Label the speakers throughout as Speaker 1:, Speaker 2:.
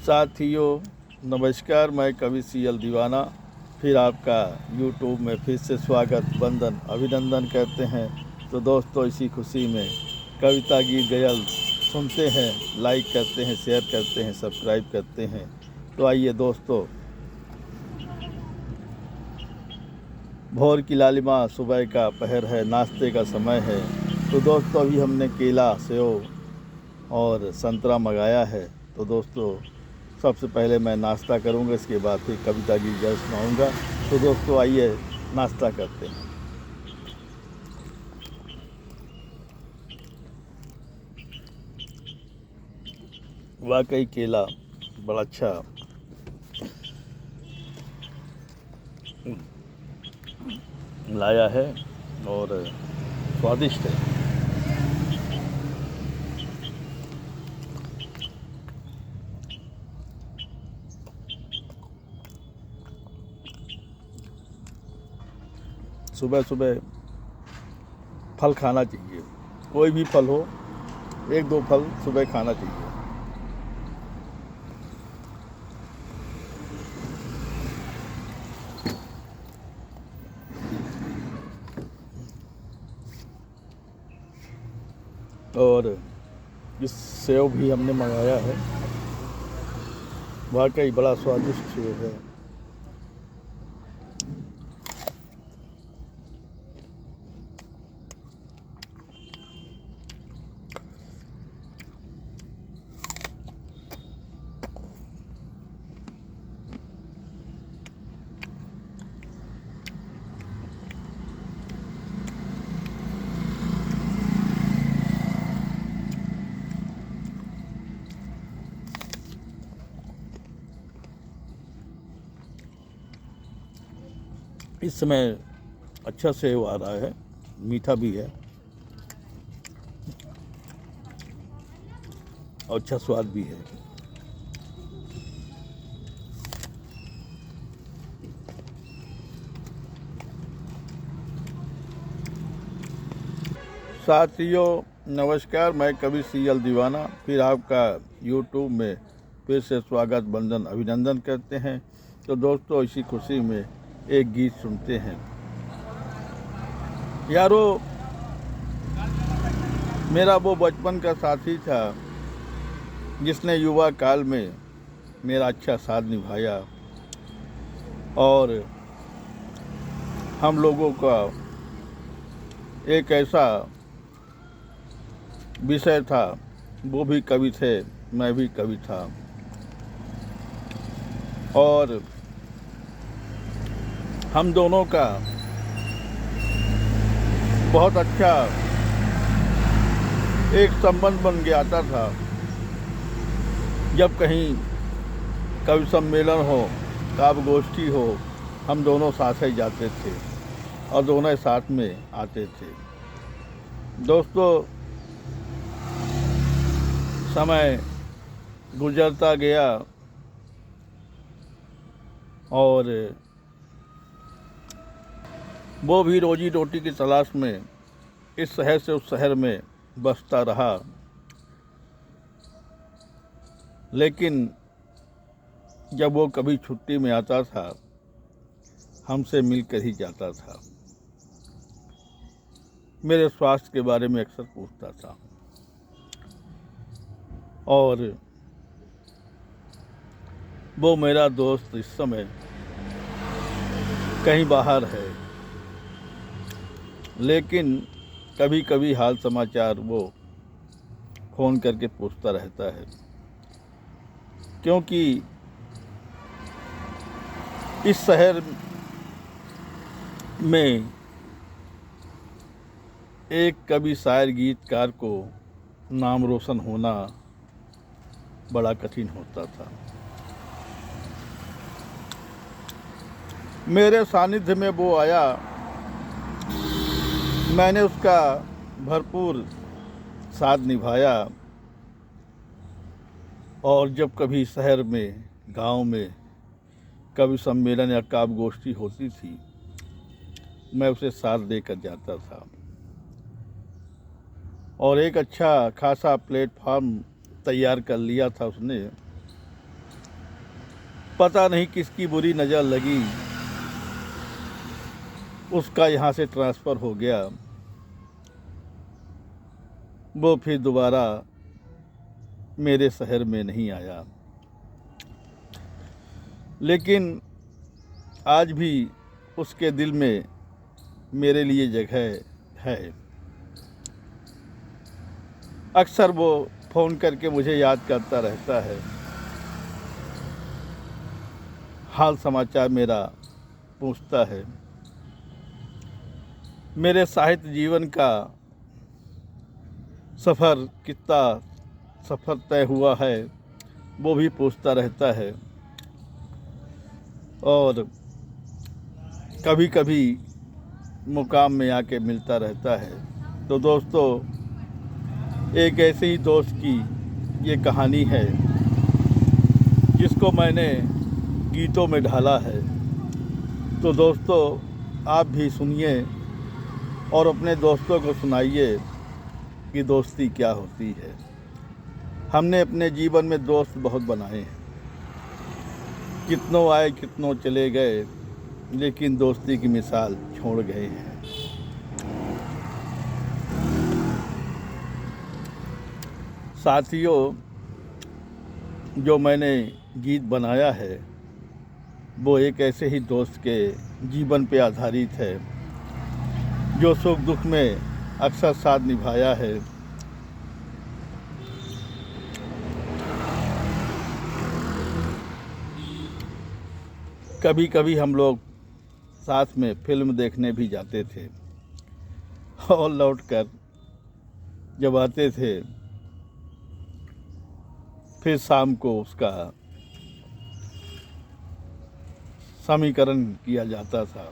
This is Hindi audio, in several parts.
Speaker 1: साथियों नमस्कार, मैं कवि सीएल दीवाना फिर आपका यूट्यूब में फिर से स्वागत वंदन अभिनंदन कहते हैं। तो दोस्तों, इसी खुशी में कविता गीत गज़ल सुनते हैं, लाइक करते हैं, शेयर करते हैं, सब्सक्राइब करते हैं। तो आइए दोस्तों, भोर की लालिमा सुबह का पहर है, नाश्ते का समय है। तो दोस्तों, अभी हमने केला, सेव और संतरा मंगाया है। तो दोस्तों, सबसे पहले मैं नाश्ता करूंगा, इसके बाद फिर कविता की गज़ल सुनाऊंगा। तो दोस्तों आइए नाश्ता करते हैं। वाकई केला बड़ा अच्छा लाया है और स्वादिष्ट है। सुबह सुबह फल खाना चाहिए, कोई भी फल हो, एक दो फल सुबह खाना चाहिए। और इस सेव भी हमने मंगाया है, वाकई बड़ा स्वादिष्ट सेव है। इस समय अच्छा सेव आ रहा है, मीठा भी है और अच्छा स्वाद भी है। साथियों नमस्कार, मैं कवि सीएल दीवाना फिर आपका यूट्यूब में फिर से स्वागत वंदन अभिनंदन करते हैं। तो दोस्तों, इसी खुशी में एक गीत सुनते हैं। यारो, मेरा वो बचपन का साथी था जिसने युवा काल में मेरा अच्छा साथ निभाया, और हम लोगों का एक ऐसा विषय था, वो भी कवि थे, मैं भी कवि था, और हम दोनों का बहुत अच्छा एक संबंध बन गया था। जब कहीं कवि सम्मेलन हो, काव्य गोष्ठी हो, हम दोनों साथ ही जाते थे और दोनों साथ में आते थे। दोस्तों, समय गुजरता गया और वो भी रोजी रोटी की तलाश में इस शहर से उस शहर में बसता रहा, लेकिन जब वो कभी छुट्टी में आता था, हमसे मिलकर ही जाता था। मेरे स्वास्थ्य के बारे में अक्सर पूछता था, और वो मेरा दोस्त इस समय कहीं बाहर है, लेकिन कभी कभी हाल समाचार वो फ़ोन करके पूछता रहता है, क्योंकि इस शहर में एक कवि, शायर, गीतकार को नाम रोशन होना बड़ा कठिन होता था। मेरे सानिध्य में वो आया, मैंने उसका भरपूर साथ निभाया, और जब कभी शहर में, गांव में कवि सम्मेलन या काव्य गोष्ठी होती थी, मैं उसे साथ देकर जाता था, और एक अच्छा खासा प्लेटफॉर्म तैयार कर लिया था उसने, पता नहीं किसकी बुरी नज़र लगी, उसका यहाँ से ट्रांसफ़र हो गया। वो फिर दोबारा मेरे शहर में नहीं आया। लेकिन आज भी उसके दिल में मेरे लिए जगह है। अक्सर वो फ़ोन करके मुझे याद करता रहता है, हाल समाचार मेरा पूछता है। मेरे साहित्य जीवन का सफ़र कितना सफ़र तय हुआ है वो भी पूछता रहता है। और कभी कभी मुकाम में आके मिलता रहता है। तो दोस्तों, एक ऐसे ही दोस्त की ये कहानी है जिसको मैंने गीतों में ढाला है। तो दोस्तों, आप भी सुनिए और अपने दोस्तों को सुनाइए कि दोस्ती क्या होती है। हमने अपने जीवन में दोस्त बहुत बनाए हैं, कितनों आए कितनों चले गए, लेकिन दोस्ती की मिसाल छोड़ गए हैं। साथियों, जो मैंने गीत बनाया है वो एक ऐसे ही दोस्त के जीवन पे आधारित है जो सुख दुख में अक्सर साथ निभाया है। कभी कभी हम लोग साथ में फिल्म देखने भी जाते थे और लौटकर जब आते थे फिर शाम को उसका समीकरण किया जाता था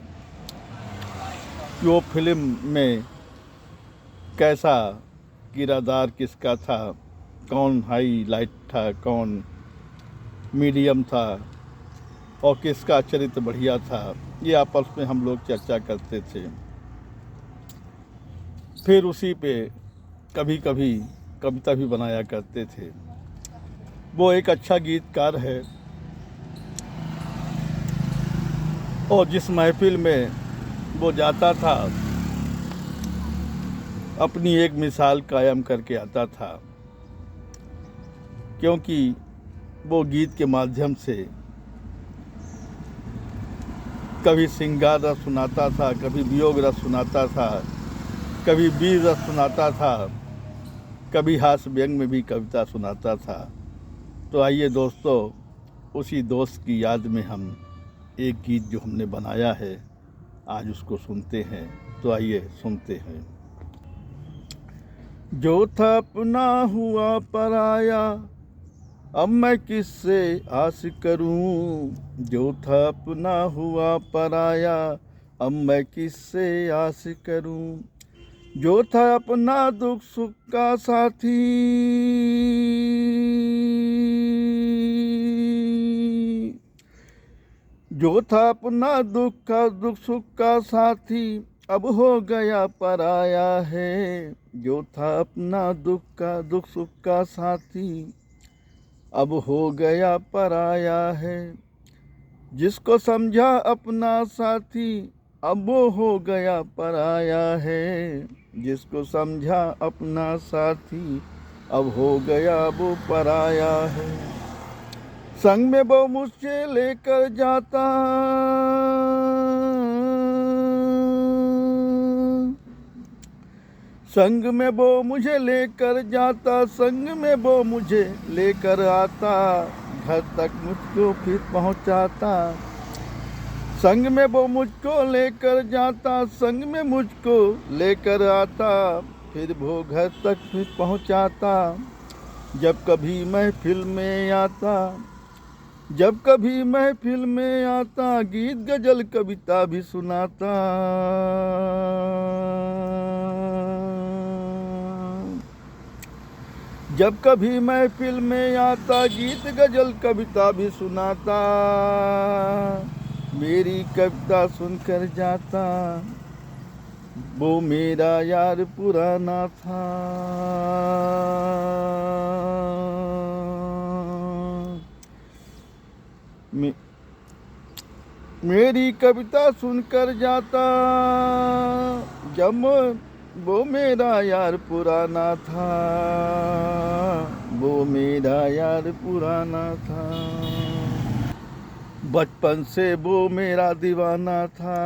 Speaker 1: कि वो फिल्म में कैसा किरदार किसका था, कौन हाईलाइट था, कौन मीडियम था और किसका चरित्र बढ़िया था। ये आपस में हम लोग चर्चा करते थे। फिर उसी पे कभी कभी कविता भी बनाया करते थे। वो एक अच्छा गीतकार है और जिस महफिल में वो जाता था अपनी एक मिसाल कायम करके आता था, क्योंकि वो गीत के माध्यम से कभी श्रृंगार रस सुनाता था, कभी वियोग रस सुनाता था, कभी वीर रस सुनाता था, कभी हास्य व्यंग में भी कविता सुनाता था। तो आइए दोस्तों, उसी दोस्त की याद में हम एक गीत जो हमने बनाया है आज उसको सुनते हैं। तो आइए सुनते हैं। जो था अपना हुआ पराया, अब मैं किससे आस करूं। जो था अपना हुआ पराया, अब मैं किससे आस करूं। जो था अपना दुख सुख का साथी, जो था अपना दुख सुख का साथी, अब हो गया पराया है। जो था अपना दुख सुख का साथी, अब हो गया पराया है। जिसको समझा अपना साथी, अब वो हो गया पराया है। जिसको समझा अपना साथी, अब हो गया वो पराया है। संग में वो मुझसे लेकर जाता, संग में वो मुझे लेकर जाता, संग में वो मुझे लेकर आता, घर तक मुझको फिर पहुंचाता। संग में वो मुझको लेकर जाता, संग में मुझको लेकर आता, फिर वो घर तक फिर पहुंचाता। जब कभी महफिल में आता, जब कभी महफिल में आता, गीत गजल कविता भी सुनाता। जब कभी महफिल में आता, गीत गजल कविता भी सुनाता। मेरी कविता सुनकर जाता, वो मेरा यार पुराना था। मे- मेरी कविता सुनकर जाता जब वो मेरा यार पुराना था, वो मेरा यार पुराना था। बचपन से वो मेरा दीवाना था,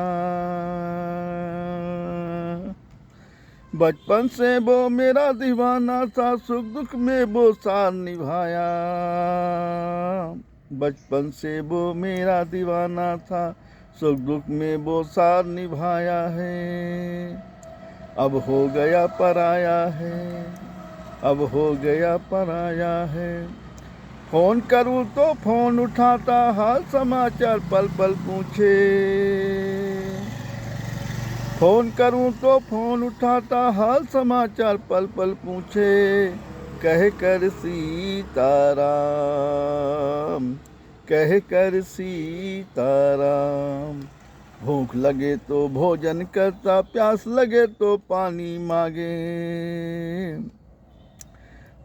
Speaker 1: बचपन से वो मेरा दीवाना था। सुख दुख में वो साथ निभाया, बचपन से वो मेरा दीवाना था। सुख दुख में वो साथ निभाया है। अब हो गया पराया है, अब हो गया पराया है। फोन करूँ तो फोन उठाता, हाल समाचार पल पल पूछे। फोन करूँ तो फोन उठाता, हाल समाचार पल पल पूछे। कह कर सीताराम, कह कर सीताराम। भूख लगे तो भोजन करता, प्यास लगे तो पानी मांगे।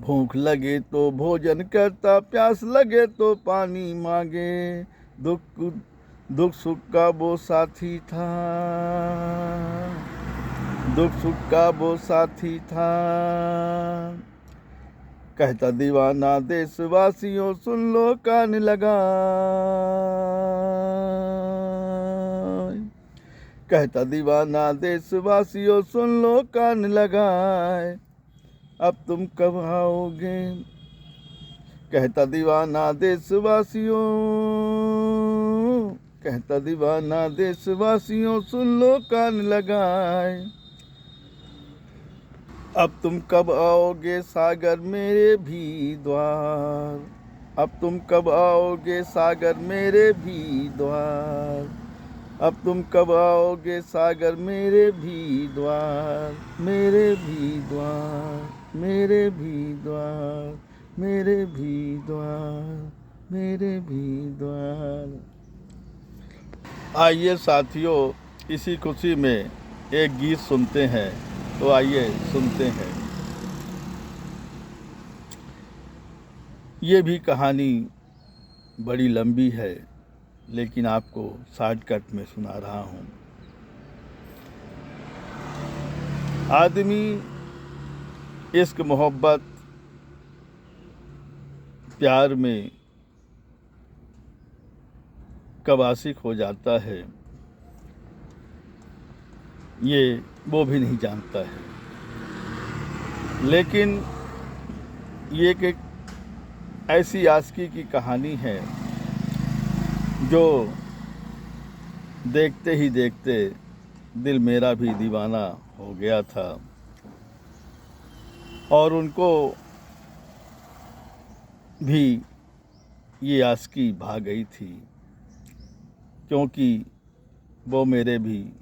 Speaker 1: भूख लगे तो भोजन करता, प्यास लगे तो पानी मांगे। दुख दुख सुख का वो साथी था, दुख सुख का वो साथी था। कहता दीवाना देशवासियों सुन लो कान लगा, कहता दीवाना देशवासियों सुन लो कान लगाए। अब तुम कब आओगे, कहता दीवाना देशवासियों, कहता दीवाना देशवासियों सुन लो कान लगाए। अब तुम कब आओगे सागर मेरे भी द्वार, अब तुम कब आओगे सागर मेरे भी द्वार। अब तुम कब आओगे सागर मेरे भी द्वार, मेरे भी द्वार, मेरे भी द्वार, मेरे भी द्वार, मेरे भी द्वार। आइए साथियों, इसी खुशी में एक गीत सुनते हैं, तो आइए सुनते हैं। ये भी कहानी बड़ी लंबी है, लेकिन आपको शॉर्टकट में सुना रहा हूँ। आदमी इश्क मोहब्बत प्यार में कब आशिक हो जाता है, ये वो भी नहीं जानता है। लेकिन ये एक ऐसी आशिकी की कहानी है जो देखते ही देखते दिल मेरा भी दीवाना हो गया था, और उनको भी ये आशिकी भा गई थी, क्योंकि वो मेरे भी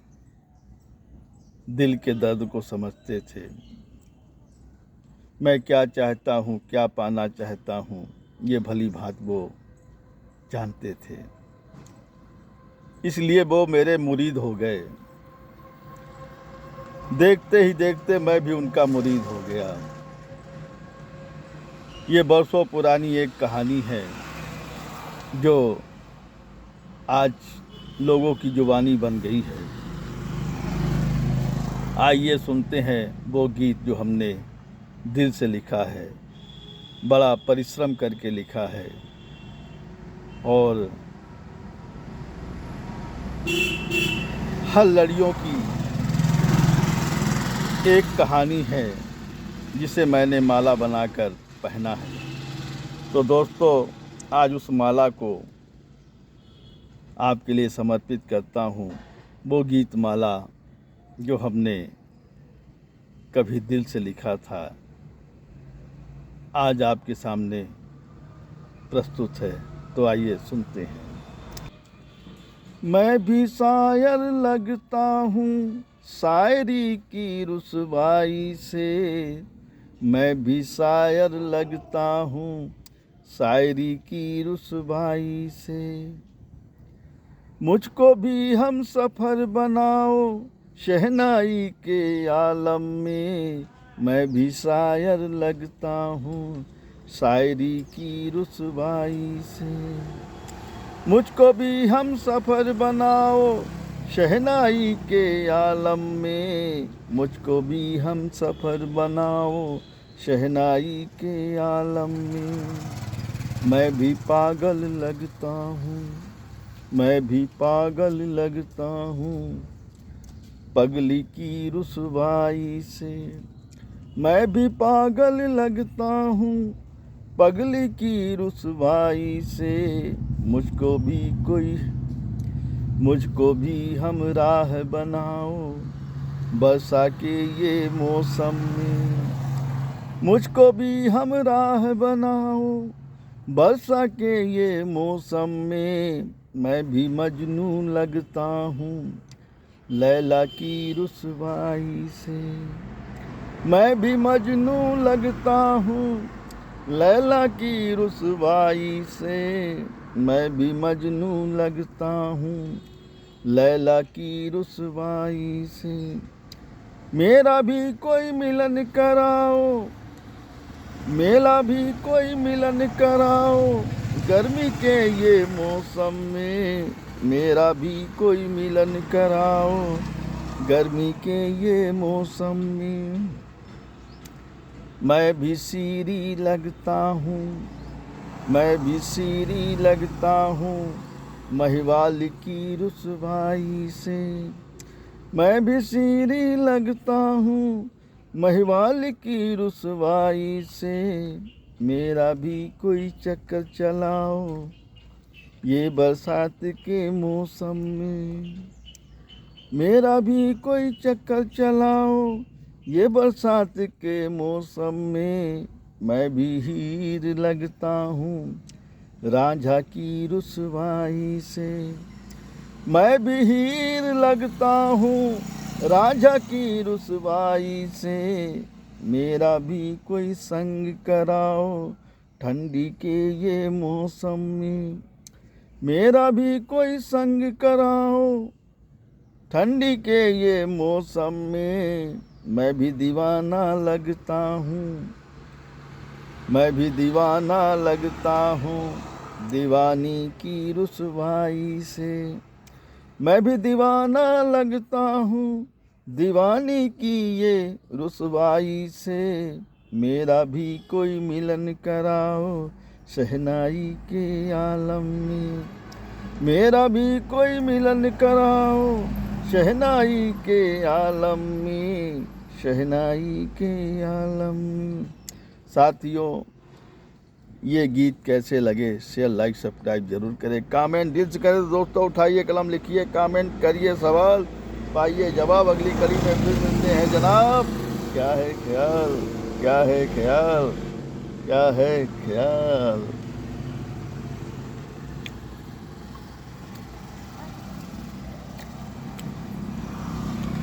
Speaker 1: दिल के दर्द को समझते थे। मैं क्या चाहता हूँ, क्या पाना चाहता हूँ, ये भली भांति वो जानते थे। इसलिए वो मेरे मुरीद हो गए। देखते ही देखते मैं भी उनका मुरीद हो गया। ये बरसों पुरानी एक कहानी है जो आज लोगों की जुबानी बन गई है। आइए सुनते हैं वो गीत जो हमने दिल से लिखा है, बड़ा परिश्रम करके लिखा है। और हर लड़ियों की एक कहानी है जिसे मैंने माला बनाकर पहना है। तो दोस्तों, आज उस माला को आपके लिए समर्पित करता हूँ। वो गीत माला जो हमने कभी दिल से लिखा था, आज आपके सामने प्रस्तुत है। तो आइए सुनते हैं। मैं भी शायर लगता हूँ शायरी की रुसवाई से, मैं भी शायर लगता हूँ शायरी की रुसवाई से। मुझको भी हम सफ़र बनाओ शहनाई के आलम में, मैं भी शायर लगता हूँ शायरी की रुसवाई से। मुझको भी हम सफ़र बनाओ शहनाई के आलम में, मुझको भी हम सफ़र बनाओ शहनाई के आलम में। मैं भी पागल लगता हूँ, मैं भी पागल लगता हूँ पगली की रुसवाई से। मैं भी पागल लगता हूँ पगली की रुसवाई से। मुझको भी हम राह बनाओ बरसा के ये मौसम में। मुझको भी हम राह बनाओ बरसा के ये मौसम में। मैं भी मजनू लगता हूँ लैला की रुसवाई से। मैं भी मजनू लगता हूँ लैला की रुसवाई से। मैं भी मजनू लगता हूँ लैला की रुसवाई से। मेरा भी कोई मिलन कराओ, मेरा भी कोई मिलन कराओ गर्मी के ये मौसम में। मेरा भी कोई मिलन कराओ गर्मी के ये मौसम में। मैं भी सीरी लगता हूँ, मैं भी सीरी लगता हूँ महिवाल की रुसवाई से। मैं भी सीरी लगता हूँ महिवाल की रुसवाई से। मेरा भी कोई चक्कर चलाओ ये बरसात के मौसम में। मेरा भी कोई चक्कर चलाओ ये बरसात के मौसम में। मैं भी हीर लगता हूँ रांझा की रुसवाई से। मैं भी हीर लगता हूँ रांझा की रुसवाई से। मेरा भी कोई संग कराओ ठंडी के ये मौसम में। मेरा भी कोई संग कराओ ठंडी के ये मौसम में। मैं भी दीवाना लगता हूँ, मैं भी दीवाना लगता हूँ दीवानी की रुसवाई से। मैं भी दीवाना लगता हूँ दीवानी की ये रुसवाई से। मेरा भी कोई मिलन कराओ शहनाई के आलम में। मेरा भी कोई मिलन कराओ शहनाई के आलम में, शहनाई के आलम में। साथियों, ये गीत कैसे लगे शेयर लाइक सब्सक्राइब जरूर करें, कमेंट दिल से करें दोस्तों। उठाइए कलम, लिखिए, कमेंट करिए, सवाल पाइए जवाब। अगली कड़ी में फिर मिलते हैं जनाब। क्या है ख्याल, क्या है ख्याल, क्या है ख्याल।